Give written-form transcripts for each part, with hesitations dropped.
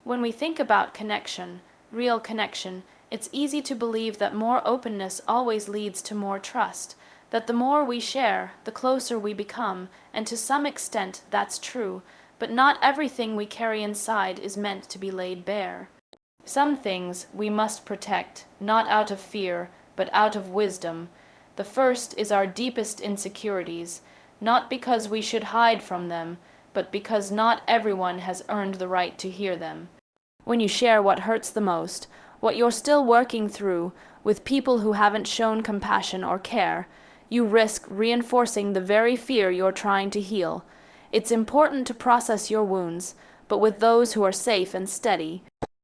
When we think about connection, real connection, it's easy to believe that more openness always leads to more trust, that the more we share, the closer we become, and to some extent that's true, but not everything we carry inside is meant to be laid bare. Some things we must protect, not out of fear, but out of wisdom. The first is our deepest insecurities, not because we should hide from them, but because not everyone has earned the right to hear them. When you share what hurts the most, what you're still working through, with people who haven't shown compassion or care, you risk reinforcing the very fear you're trying to heal. It's important to process your wounds, but with those who are safe and steady.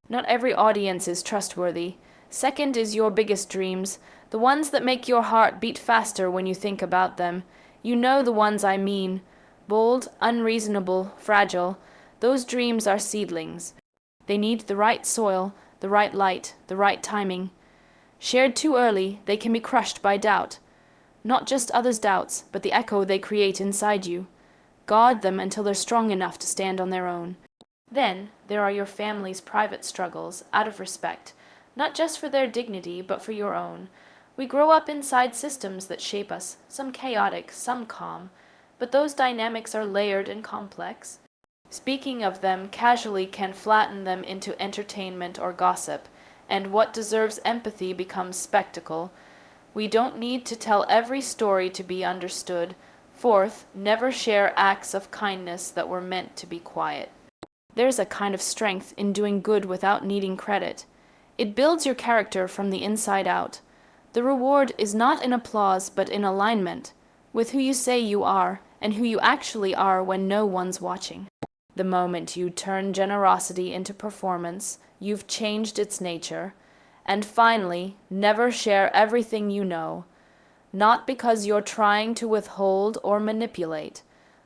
Not every audience is trustworthy. Second is your biggest dreams, the ones that make your heart beat faster when you think about them. You know the ones I mean. Bold, unreasonable, fragile. Those dreams are seedlings. They need the right soil, the right light, the right timing. Shared too early, they can be crushed by doubt. Not just others' doubts, but the echo they create inside you. Guard them until they're strong enough to stand on their own. Then, there are your family's private struggles, out of respect, not just for their dignity, but for your own. We grow up inside systems that shape us, some chaotic, some calm, but those dynamics are layered and complex. Speaking of them casually can flatten them into entertainment or gossip, and what deserves empathy becomes spectacle. We don't need to tell every story to be understood. Fourth, never share acts of kindness that were meant to be quiet. There's a kind of strength in doing good without needing credit. It builds your character from the inside out. The reward is not in applause but in alignment with who you say you are and who you actually are when no one's watching. The moment you turn generosity into performance, you've changed its nature. And finally, never share everything you know, not because you're trying to withhold or manipulate,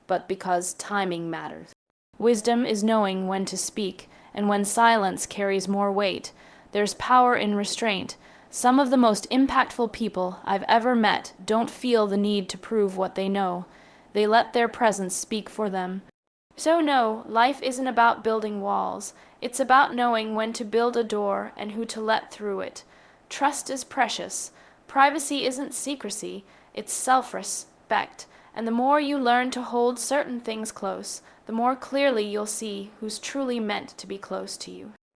but because timing matters. Wisdom is knowing when to speak, and when silence carries more weight. There's power in restraint. Some of the most impactful people I've ever met don't feel the need to prove what they know. They let their presence speak for them. So no, life isn't about building walls. It's about knowing when to build a door and who to let through it. Trust is precious. Privacy isn't secrecy, it's self-respect. And the more you learn to hold certain things close, the more clearly you'll see who's truly meant to be close to you.